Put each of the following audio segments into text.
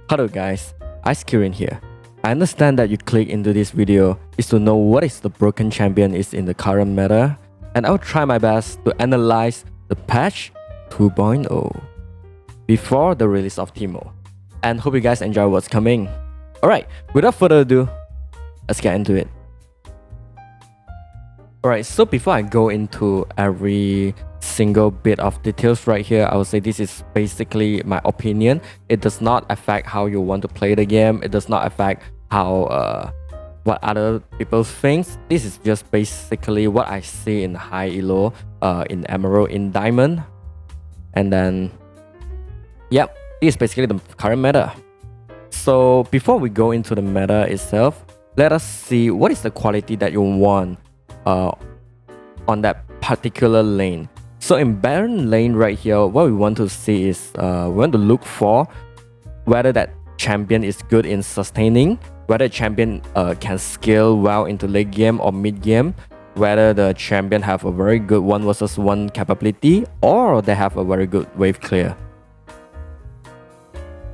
Hello guys, Ice here. I understand that you click into this video is to know what is the broken champion is in the current meta, and I'll try my best to analyze the patch 2.0 before the release of Teemo, and hope you guys enjoy what's coming. Alright, without further ado, let's get into it. Alright, so before I go into every single bit of details right here, I would say this is basically my opinion. It does not affect how you want to play the game. It does not affect how what other people think. This is just basically what I see in high elo, in emerald, in diamond, and then yep, this is basically the current meta. So before we go into the meta itself, let us see what is the quality that you want on that particular lane. So in Baron lane right here, what we want to see is we want to look for whether that champion is good in sustaining, whether champion can scale well into late game or mid game, whether the champion have a very good 1 versus 1 capability, or they have a very good wave clear.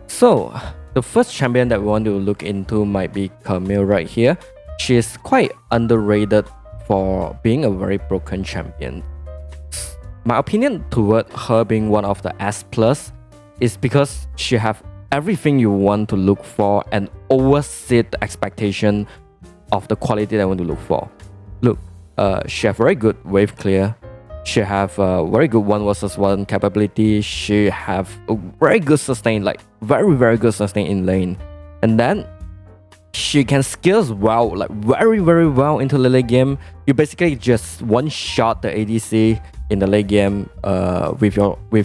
So the first champion that we want to look into might be Camille right here. She is quite underrated for being a very broken champion. My opinion toward her being one of the S+ is because she have everything you want to look for and oversee the expectation of the quality that I want to look for. Look, she have very good wave clear. She have a very good 1 versus 1 capability. She have a very good sustain, like very good sustain in lane. And then she can skills well, like very well into the late game. You basically just one shot the ADC in the late game with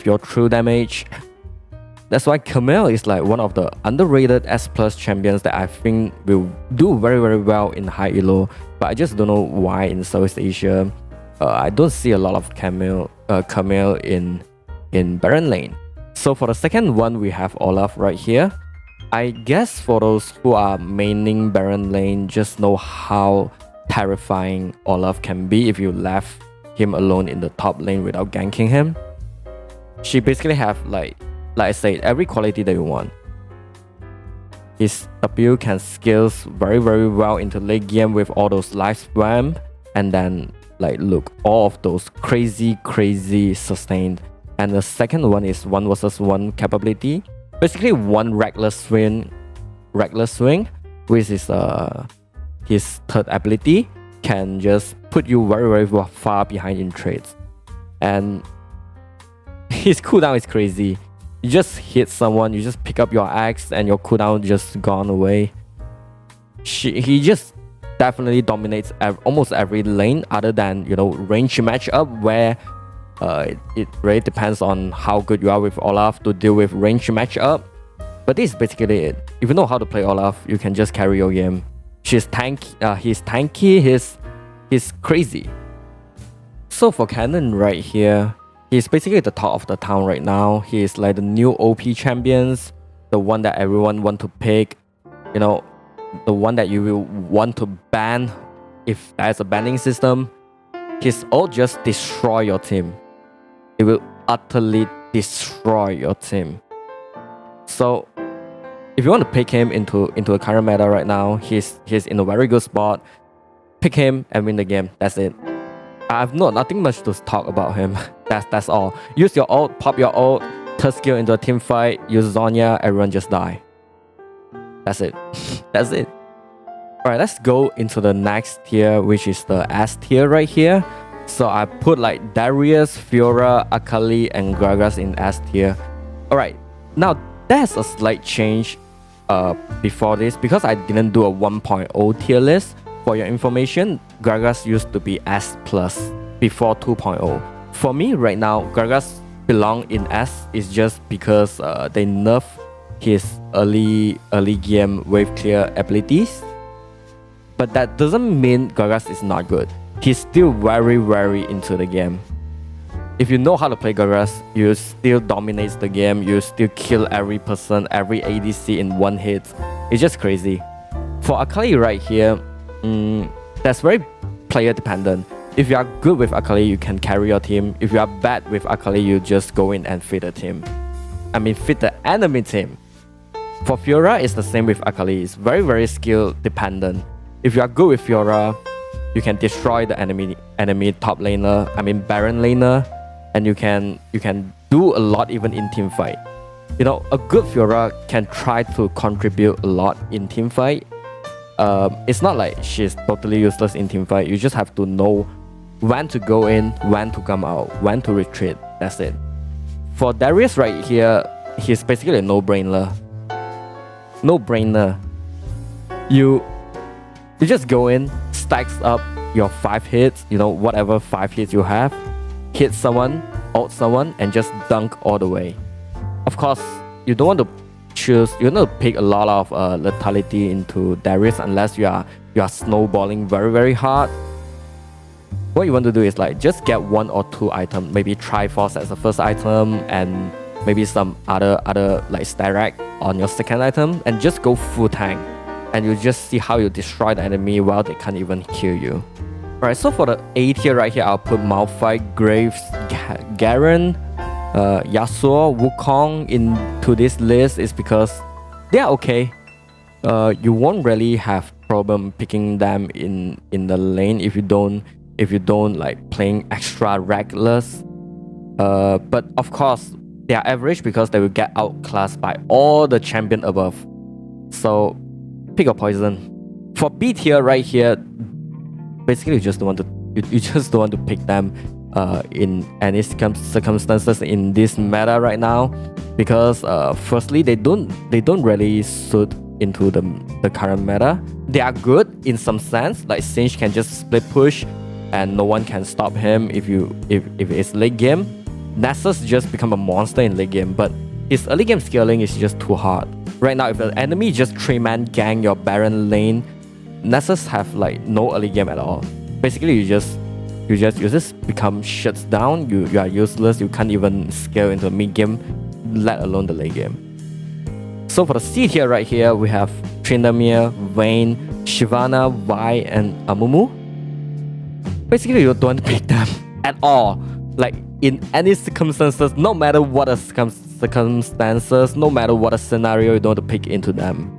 your true damage. That's why Camille is like one of the underrated S+ champions that I think will do very well in high elo. But I just don't know why in Southeast Asia I don't see a lot of Camille in Baron lane. So for the second one, we have Olaf right here. I guess for those who are maining Baron lane, just know how terrifying Olaf can be if you left him alone in the top lane without ganking him. She basically have like I said, every quality that you want. His W can scales very well into late game with all those life spam, and then like look, all of those crazy sustained. And the second one is 1 versus 1 capability. Basically one reckless swing, which is his third ability, can just put you very far behind in trades. And his cooldown is crazy. You just hit someone, you just pick up your axe, and your cooldown just gone away. He just definitely dominates almost every lane, other than, you know, range matchup, where it really depends on how good you are with Olaf to deal with range matchup. But this is basically it. If you know how to play Olaf, you can just carry your game. He's tanky, he's crazy. So for Cannon right here, he's basically the top of the town right now. He's like the new OP champions, the one that everyone want to pick, you know, the one that you will want to ban if there's a banning system. His ult just destroy your team. It will utterly destroy your team. So if you want to pick him into a current meta right now, he's in a very good spot. Pick him and win the game. That's it. I have nothing much to talk about him. That's all. Use your ult, pop your ult, third skill into a team fight, use Zonya, everyone just die. That's it. That's it. Alright, let's go into the next tier, which is the S tier right here. So I put like Darius, Fiora, Akali, and Gragas in S tier. Alright, now there's a slight change before this, because I didn't do a 1.0 tier list. For your information, Gragas used to be S+ before 2.0. For me right now, Gragas belong in S is just because they nerf his early game wave clear abilities. But that doesn't mean Gragas is not good. He's still very into the game. If you know how to play Gragas, you still dominate the game. You still kill every person, every ADC in one hit. It's just crazy. For Akali right here, that's very player dependent. If you are good with Akali, you can carry your team. If you are bad with Akali, you just go in and feed the team. I mean, feed the enemy team. For Fiora, it's the same with Akali. It's very, very skill dependent. If you are good with Fiora, you can destroy the enemy top laner, I mean Baron laner, and you can do a lot even in team fight. You know, a good Fiora can try to contribute a lot in team fight. It's not like she's totally useless in team fight. You just have to know when to go in, when to come out, when to retreat. That's it. For Darius right here, he's basically a no-brainer. No-brainer. You just go in, stacks up your 5 hits, you know, whatever 5 hits you have, hit someone, ult someone, and just dunk all the way. Of course, you don't want to choose, you don't want to pick a lot of lethality into Darius unless you are snowballing very, very hard. What you want to do is like just get 1 or 2 items, maybe Triforce as the first item and maybe some other like Starak on your second item, and just go full tank. And you just see how you destroy the enemy while they can't even kill you. Alright, so for the A tier right here, I'll put Malphite, Graves, Garen, Yasuo, Wukong into this list is because they are okay. You won't really have problem picking them in the lane if you don't like playing extra reckless. But of course, they are average because they will get outclassed by all the champion above. So pick a poison. For B tier right here, basically you just don't want to pick them in any circumstances in this meta right now, because firstly they don't really suit into the current meta. They are good in some sense, like Singe can just split push and no one can stop him if it's late game. Nessus just become a monster in late game, but his early game scaling is just too hard. Right now, if the enemy just 3-man gang your Baron lane, Nessus have like no early game at all. Basically, you just become shuts down. You are useless. You can't even scale into the mid game, let alone the late game. So for the C tier right here, we have Tryndamere, Vayne, Shyvana, Vi, and Amumu. Basically, you don't want to pick them at all. Like in any circumstances, no matter what the circumstances, no matter what the scenario, you don't want to pick into them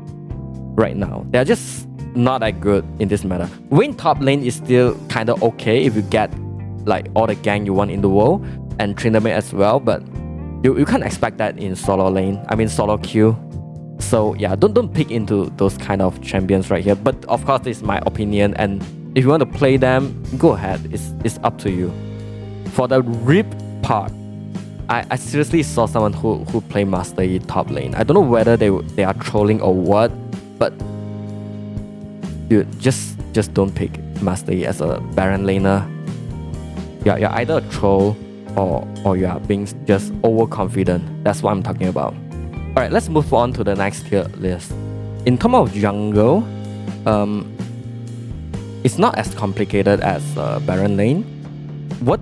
right now. They're just not that good in this meta. Vayne top lane is still kind of okay if you get like all the gang you want in the world, and Tryndamere as well, but you can't expect that in solo lane, I mean solo queue. So yeah, don't pick into those kind of champions right here. But of course, this is my opinion, and if you want to play them, go ahead, it's up to you. For the rip part, I seriously saw someone who play Master Yi top lane. I don't know whether they are trolling or what, but dude, just don't pick Master Yi as a Baron laner. You're either a troll or you are being just overconfident. That's what I'm talking about. Alright, let's move on to the next tier list. In terms of jungle, it's not as complicated as Baron lane. What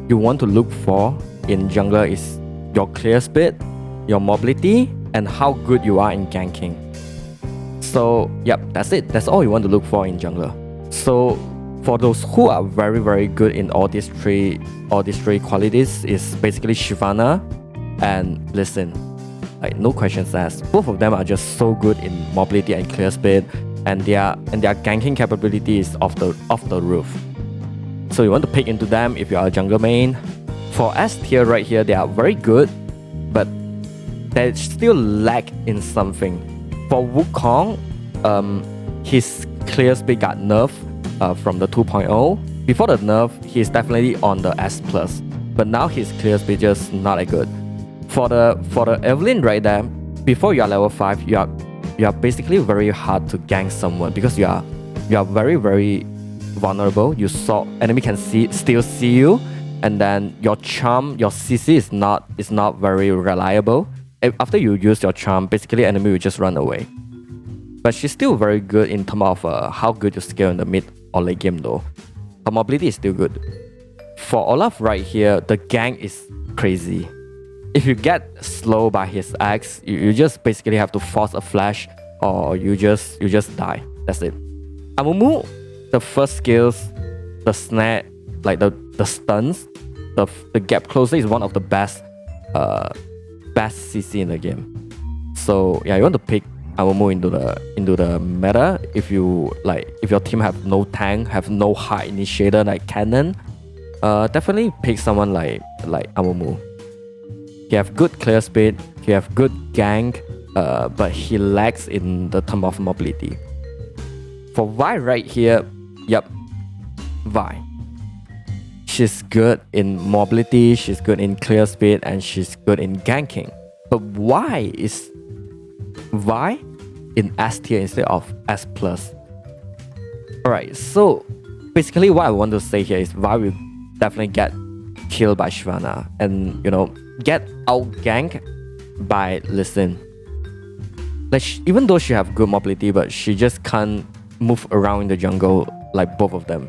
you want to look for in jungle is your clear speed, your mobility, and how good you are in ganking. So yep, that's it. That's all you want to look for in jungle. So for those who are very, very good in all these three qualities is basically Shyvana and Lee Sin. Like no questions asked. Both of them are just so good in mobility and clear speed, and their ganking capability is off the roof. So you want to pick into them if you are a jungle main. For S tier right here, they are very good, but they still lack in something. For Wukong, his clear speed got nerfed from the 2.0. Before the nerf, he's definitely on the S+, but now his clear speed just not that good. For the Evelynn right there, before you are level 5, you are basically very hard to gank someone because you are very, very vulnerable. You saw enemy can still see you, and then your charm, your CC is not very reliable. After you use your charm, basically enemy will just run away. But she's still very good in terms of how good you scale in the mid or late game though. Her mobility is still good. For Olaf right here, the gank is crazy. If you get slow by his axe, you just basically have to force a flash, or you just die. That's it. Amumu, the first skills, the snare, like the stuns, the gap closer is one of the best CC in the game. So yeah, you want to pick Amumu into the meta if you like, if your team have no tank, have no high initiator like cannon. Definitely pick someone like Amumu. He have good clear speed, he have good gank, but he lacks in the term of mobility. For Vi right here, yep, Vi. She's good in mobility, she's good in clear speed, and she's good in ganking. But why is Vi in S tier instead of S+? Alright, so basically what I want to say here is Vi will definitely get killed by Shyvana and, you know, get out ganked by Listen. Like, even though she have good mobility, but she just can't move around in the jungle like both of them.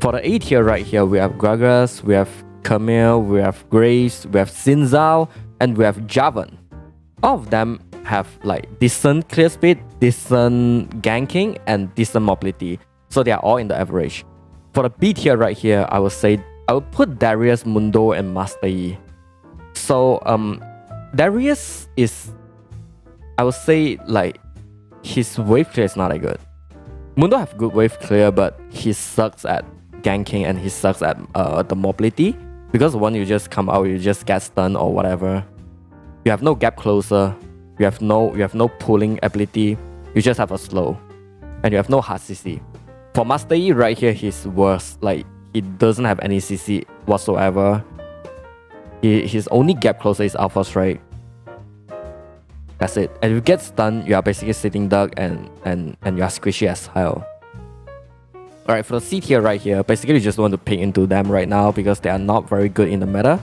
For the A tier right here, we have Gragas, we have Camille, we have Grace, we have Xin Zhao, and we have Javan. All of them have like decent clear speed, decent ganking, and decent mobility. So they are all in the average. For the B tier right here, I would say I would put Darius, Mundo, and Master Yi. So Darius is, I would say, like, his wave clear is not that good. Mundo have good wave clear, but he sucks at ganking and he sucks at the mobility, because when you just come out, you just get stunned or whatever. You have no gap closer, you have no pulling ability, you just have a slow, and you have no hard CC. For Master Yi right here, he's worse. Like, he doesn't have any CC whatsoever. His only gap closer is Alpha Strike. That's it. And if you get stunned, you are basically sitting duck and you are squishy as hell. Alright, for the C tier right here, basically you just want to pick into them right now because they are not very good in the meta.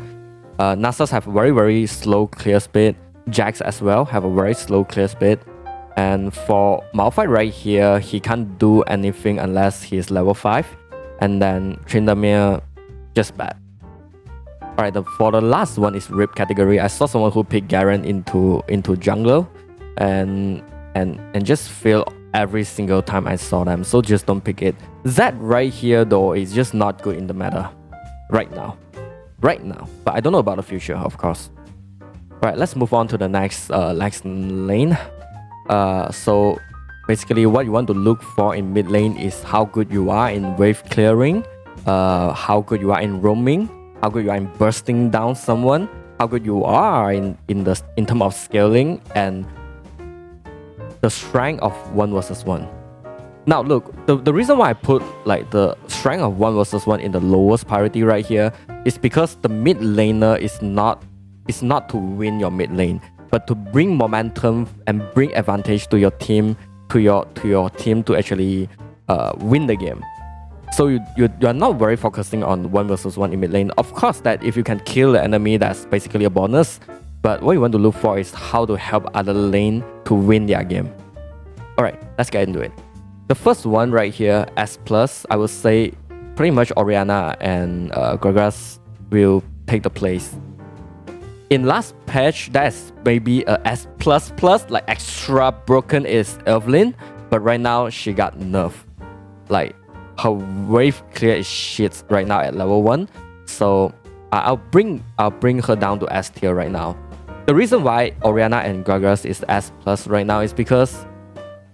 Nasus have very slow clear speed. Jax as well have a very slow clear speed. And for Malphite right here, he can't do anything unless he is level 5. And then Tryndamere, just bad. Alright, for the last one is RIP category. I saw someone who picked Garen into jungler and just fail every single time I saw them. So just don't pick it. Zed right here though is just not good in the meta right now. But I don't know about the future, of course. Alright, let's move on to the next lane. So basically what you want to look for in mid lane is how good you are in wave clearing, how good you are in roaming, how good you are in bursting down someone, how good you are in terms of scaling, and the strength of 1 versus 1. Now look, the reason why I put like the strength of 1 versus 1 in the lowest priority right here is because the mid laner is not to win your mid lane, but to bring momentum and bring advantage to your team, to your team to actually win the game. So you are not very focusing on 1 versus 1 in mid lane. Of course, that if you can kill the enemy, that's basically a bonus. But what you want to look for is how to help other lane to win their game. Alright, let's get into it. The first one right here, S+, I would say pretty much Orianna and Gragas will take the place. In last patch, that's maybe a S++, like extra broken is Evelynn, but right now she got nerfed. Like, her wave clear is shit right now at level 1, so I'll bring her down to S tier right now. The reason why Orianna and Gragas is S+ right now is because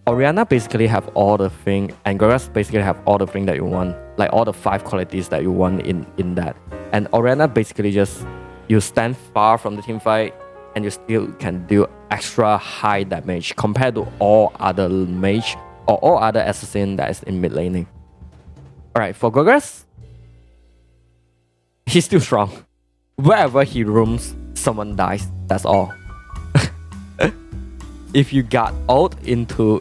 Orianna basically have all the thing, and Gragas basically have all the thing that you want, like all the 5 qualities that you want in that. And Orianna basically just, you stand far from the team fight and you still can do extra high damage compared to all other mage or all other assassin that is in mid laning. Alright, for Gragas, he's still strong. Wherever he roams, someone dies. That's all. If you got ult into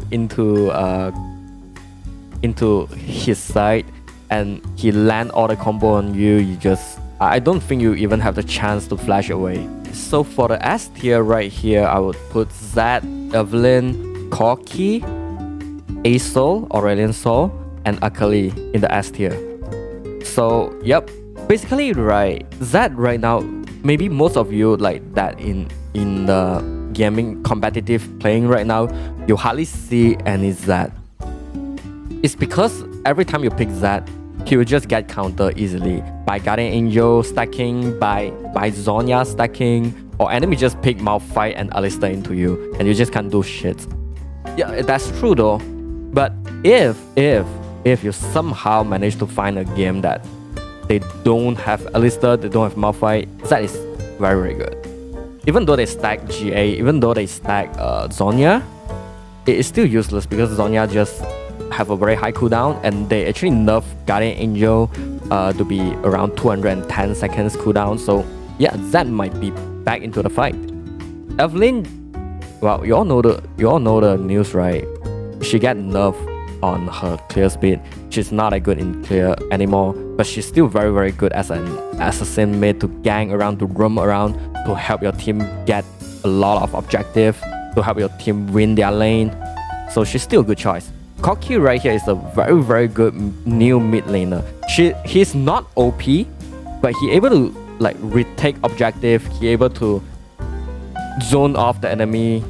his side and he land all the combo on you, you just, I don't think you even have the chance to flash away. So for the S tier right here, I would put Zed, Evelynn, Corki, Asol, Aurelion Sol, and Akali in the S tier. So yep, basically right, Zed right now, maybe most of you like that in the gaming competitive playing right now, you hardly see any Zed. It's because every time you pick Zed, he will just get counter easily by Guardian Angel stacking, by Zhonya stacking, or enemy just pick Malphite and Alistar into you, and you just can't do shit. Yeah, that's true though. But if you somehow manage to find a game that they don't have Alistar, they don't have Malphite, that is very, very good. Even though they stack GA, even though they stack Zhonya, it is still useless because Zhonya just have a very high cooldown, and they actually nerf Guardian Angel to be around 210 seconds cooldown. So yeah, that might be back into the fight. Evelynn, well, you all know the news, right? She got nerfed on her clear speed. She's not that good in clear anymore, but she's still very, very good as an assassin mid to gang around, to roam around, to help your team get a lot of objective, to help your team win their lane. So she's still a good choice. Corki right here is a very, very good new mid laner. He's not OP, but he able to like retake objective, he able to zone off the enemy,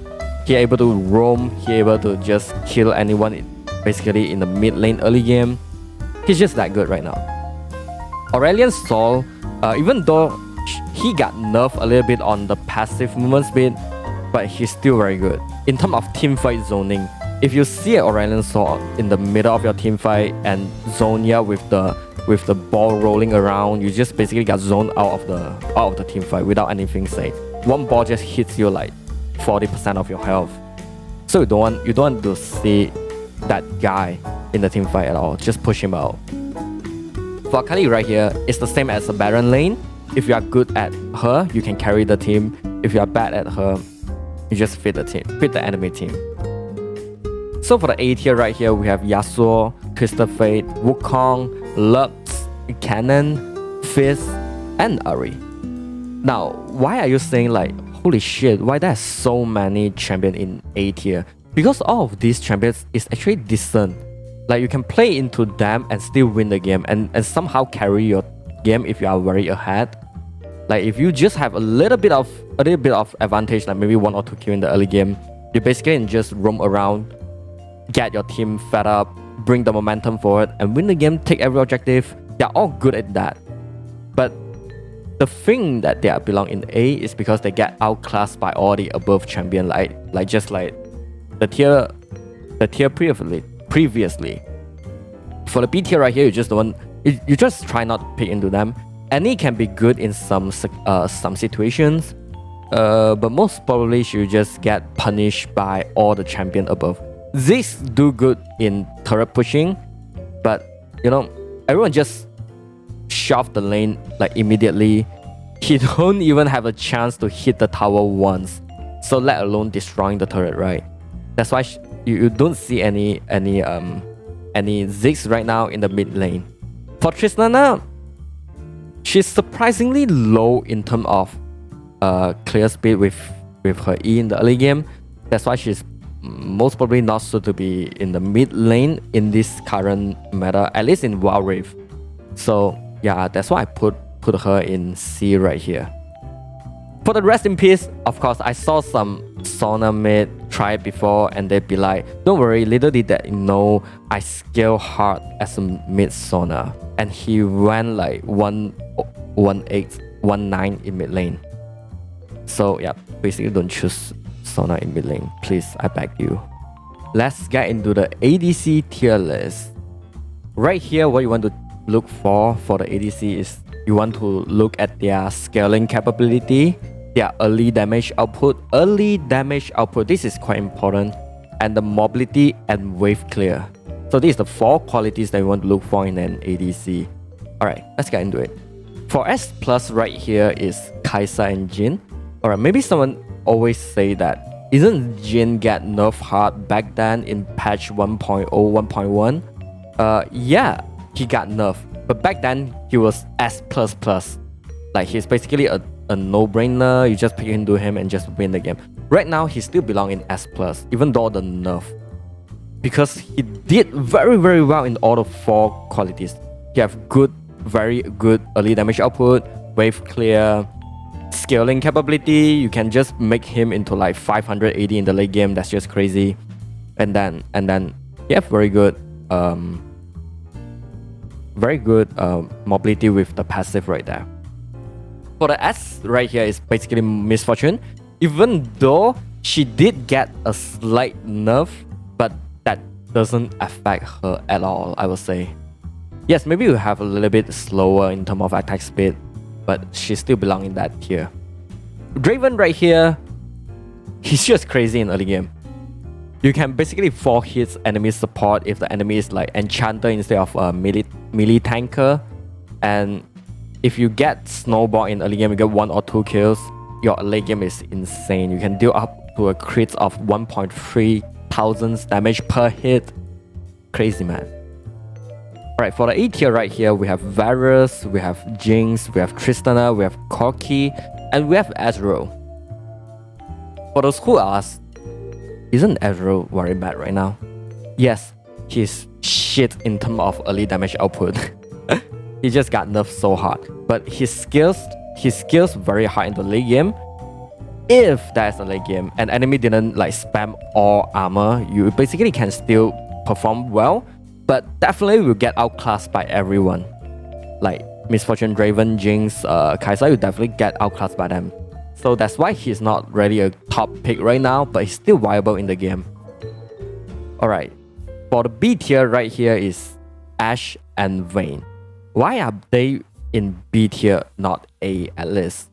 he able to roam, he able to just kill anyone basically in the mid lane early game. He's just that good right now. Aurelion Sol, even though he got nerfed a little bit on the passive movement speed, but he's still very good. In terms of team fight zoning, if you see Aurelion Sol in the middle of your team fight and Zhonya with the ball rolling around, you just basically got zoned out of the team fight without anything said. One ball just hits you like 40% of your health. So you don't want to see that guy in the team fight at all. Just push him out. For Akali right here, it's the same as the Baron lane. If you are good at her, you can carry the team. If you are bad at her, you just feed the enemy team. So for the A tier right here, we have Yasuo, Twisted Fate, Wukong, Lux, Cannon, Fizz, and Ahri. Now, why are you saying like, holy shit, why there's so many champions in A tier? Because all of these champions is actually decent. Like you can play into them and still win the game and somehow carry your game if you are very ahead. Like if you just have a little bit of advantage, like maybe 1 or 2 kills in the early game, you basically can just roam around, get your team fed up, bring the momentum forward, and win the game, take every objective. They're all good at that. But the thing that they belong in A is because they get outclassed by all the above champion, like the tier previously. For the B tier right here, you just try not to pick into them. Any can be good in some situations, but most probably should just get punished by all the champion above. These do good in turret pushing, but you know, everyone just shove the lane like immediately. He don't even have a chance to hit the tower once, so let alone destroying the turret, right? That's why you don't see any Ziggs right now in the mid lane. For Tristana, she's surprisingly low in terms of clear speed with her E in the early game. That's why she's most probably not suited to be in the mid lane in this current meta, at least in Wild Rift. So yeah, that's why I put her in C right here. For the rest in peace, of course, I saw some Sona mid try it before and they'd be like, don't worry, little did that know I scale hard as a mid Sona. And he went like 1-8, 1-9 in mid lane. So yeah, basically don't choose Sona in mid lane, please, I beg you. Let's get into the ADC tier list. Right here, what you want to look for the ADC is you want to look at their scaling capability, their early damage output. This is quite important, and the mobility and wave clear. So these are the 4 qualities that you want to look for in an ADC. Alright, let's get into it. For S plus right here is Kai'Sa and Jhin. Alright, maybe someone always say that, isn't Jhin get nerfed hard back then in patch 1.0, 1.1? Yeah, he got nerfed, but back then he was S++. Like he's basically a no-brainer. You just pick into him and just win the game. Right now he still belong in S+, even though the nerf, because he did very, very well in all the 4 qualities. He have very good early damage output, wave clear, scaling capability. You can just make him into like 580 in the late game. That's just crazy. And then he have very good mobility with the passive right there. For the S right here is basically Misfortune. Even though she did get a slight nerf, but that doesn't affect her at all, I would say. Yes, maybe you have a little bit slower in terms of attack speed, but she still belongs in that tier. Draven right here, he's just crazy in early game. You can basically 4-hit enemy support if the enemy is like Enchanter instead of a melee tanker. And if you get Snowball in early game, you get 1 or 2 kills. Your late game is insane. You can deal up to a crit of 1.3 thousands damage per hit. Crazy, man. Alright, for the A tier right here, we have Varus, we have Jinx, we have Tristana, we have Corki, and we have Ezreal. For those who ask, isn't Ezreal very bad right now? Yes, he's shit in terms of early damage output. He just got nerfed so hard. But his skills very high in the late game. If there's a late game and enemy didn't like spam all armor, you basically can still perform well, but definitely will get outclassed by everyone. Like Misfortune, Draven, Jinx, Kai'Sa, you definitely get outclassed by them. So that's why he's not really a top pick right now, but he's still viable in the game. Alright, for the B tier right here is Ashe and Vayne. Why are they in B tier, not A at least?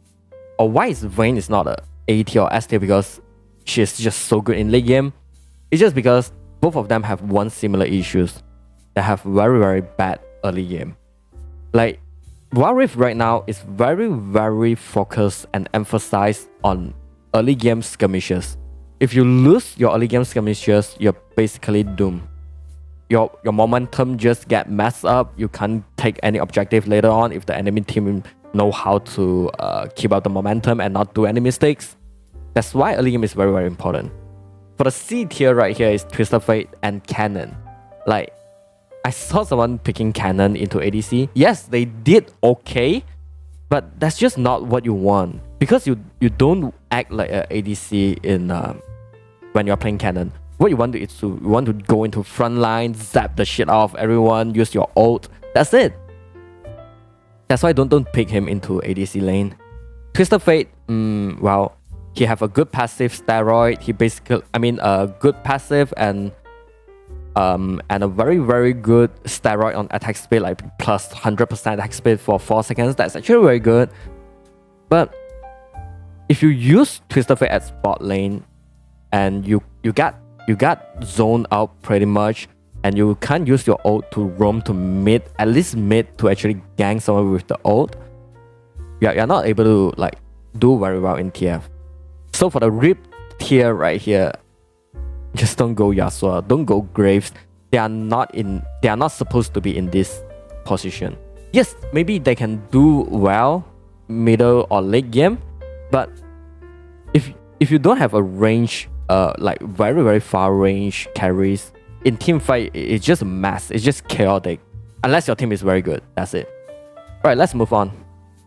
Or why is Vayne is not a A tier or S tier? Because she's just so good in late game. It's just because both of them have one similar issues. They have very bad early game. Like Wild Rift right now is very focused and emphasized on early game skirmishes. If you lose your early game skirmishes, you're basically doomed. Your momentum just get messed up. You can't take any objective later on if the enemy team know how to keep up the momentum and not do any mistakes. That's why early game is very important. For the C tier right here is Twisted Fate and Cannon. Like, I saw someone picking Cannon into ADC. Yes, they did okay, but that's just not what you want. Because you don't act like an ADC in when you're playing Cannon. What you want to is you want to go into front line, zap the shit out of everyone, use your ult. That's it. That's why don't pick him into ADC lane. Twisted Fate, well, he have a good passive steroid. He basically, a good passive and a very good steroid on attack speed, like plus 100% attack speed for 4 seconds. That's actually very good. But if you use Twisted Fate at bot lane and you got zoned out pretty much, and you can't use your ult to roam to mid, at least mid, to actually gank someone with the ult, you're not able to like do very well in TF. So for the RIP tier right here, just don't go Yasuo, don't go Graves. They are not supposed to be in this position. Yes, maybe they can do well middle or late game, but if you don't have a range, like very far range carries in team fight, it's just a mess. It's just chaotic. Unless your team is very good, that's it. Alright, let's move on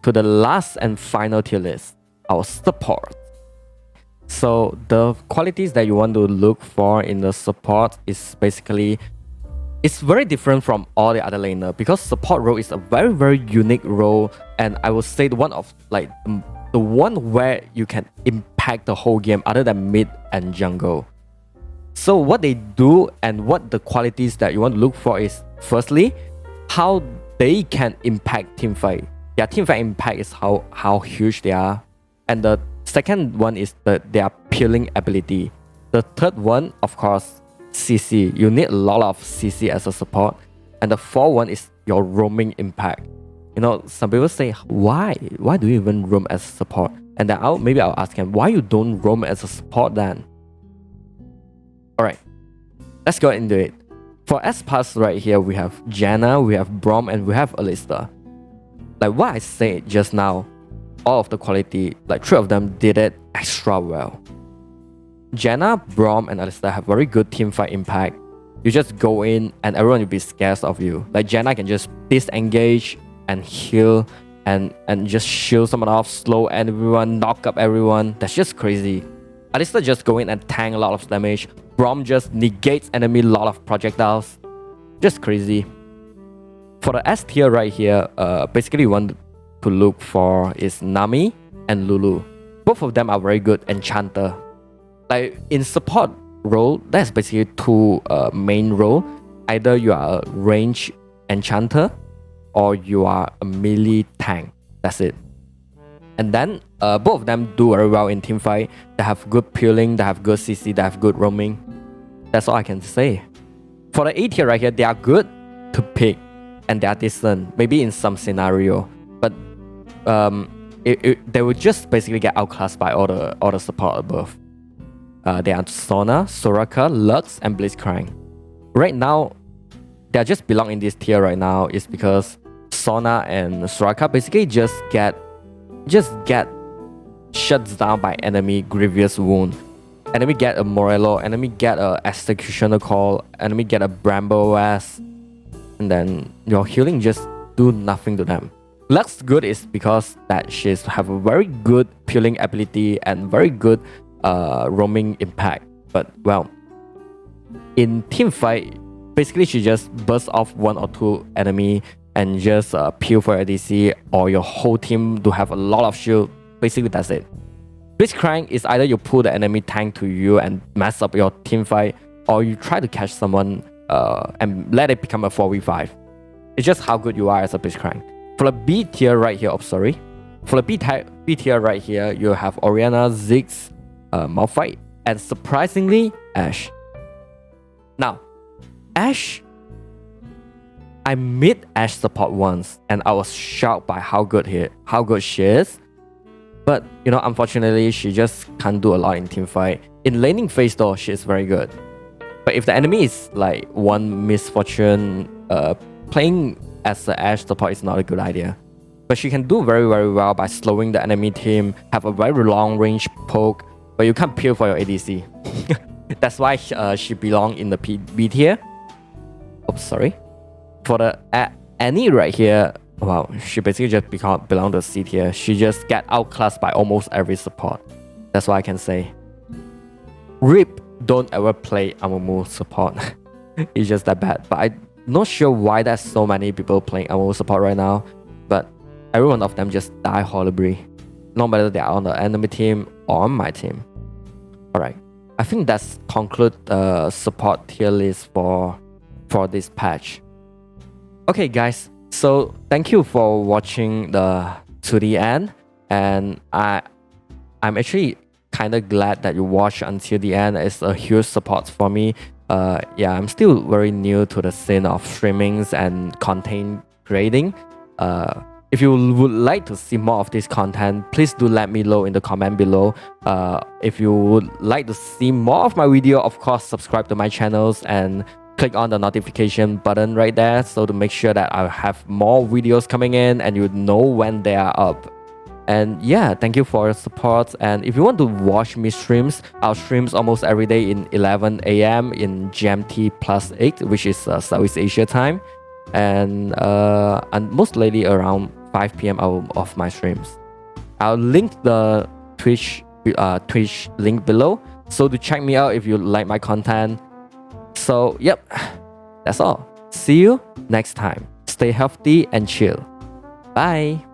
to the last and final tier list, our support. So the qualities that you want to look for in the support is basically, it's very different from all the other laner, because support role is a very unique role, and I would say the one of like the one where you can impact the whole game other than mid and jungle. So what they do and what the qualities that you want to look for is, firstly, how they can impact teamfight. Their teamfight impact is how huge they are. And the second one is their peeling ability. The third one, of course, CC. You need a lot of CC as a support. And the fourth one is your roaming impact. You know, some people say, why do you even roam as a support? And then maybe I'll ask him, why you don't roam as a support then? Alright, let's go into it. For S-Pass right here, we have Janna, we have Braum, and we have Alistar. Like what I said just now, all of the quality, like 3 of them did it extra well. Janna, Braum, and Alistar have very good teamfight impact. You just go in and everyone will be scared of you. Like Janna can just disengage and heal and just shield someone off, slow everyone, knock up everyone. That's just crazy. Alistar just go in and tank a lot of damage. Braum just negates enemy lot of projectiles. Just crazy. For the S tier right here, basically you want to look for is Nami and Lulu. Both of them are very good enchanter. Like in support role, that's basically two main role. Either you are a range enchanter or you are a melee tank. That's it. And then both of them do very well in team fight. They have good peeling, they have good CC, they have good roaming. That's all I can say. For the A tier right here, they are good to pick and they are decent, maybe in some scenario. But they will just basically get outclassed by all the support above. They are Sona, Soraka, Lux, and Blitzcrank. Right now, they just belong in this tier right now is because Sona and Soraka basically just get shut down by enemy grievous wound. Enemy get a Morello, enemy get a Executioner Call, enemy get a Bramble OS, and then your healing just do nothing to them. Lux good is because that she have a very good peeling ability and very good roaming impact. But well, in team fight, basically she just bursts off one or two enemy and just peel for ADC, or your whole team do have a lot of shield. Basically that's it. Blitzcrank is either you pull the enemy tank to you and mess up your team fight, or you try to catch someone and let it become a 4v5. It's just how good you are as a Blitzcrank. For the B tier right here, for the B tier right here, you have Orianna, Ziggs, Malphite, and surprisingly, Ashe. Now, Ashe, I mid Ashe support once, and I was shocked by how good she is. But you know, unfortunately, she just can't do a lot in team fight. In laning phase though, she is very good. But if the enemy is like one misfortune, playing as an Ashe support is not a good idea. But she can do very well by slowing the enemy team, have a very long range poke, but you can't peel for your ADC. That's why she belongs in the B tier. Oops, sorry. For the Annie right here, wow, she basically just belong to C tier. She just get outclassed by almost every support. That's what I can say. RIP, don't ever play Amumu support. It's just that bad. But I'm not sure why there's so many people playing Amumu support right now. But every one of them just die horribly. No matter they are on the enemy team or on my team. Alright, I think that's conclude the support tier list for this patch. Okay guys, so thank you for watching to the end, and I'm actually kind of glad that you watched until the end. It's a huge support for me. Yeah, I'm still very new to the scene of streamings and content creating. If you would like to see more of this content, please do let me know in the comment below. If you would like to see more of my video, of course subscribe to my channels and click on the notification button right there, so to make sure that I have more videos coming in and you know when they are up. And yeah, thank you for your support. And if you want to watch me streams, I'll streams almost every day in 11 AM in GMT +8, which is Southeast Asia time, and most lately around 5 PM of my streams. I'll link the Twitch link below, so to check me out if you like my content. So yep, that's all. See you next time. Stay healthy and chill. Bye.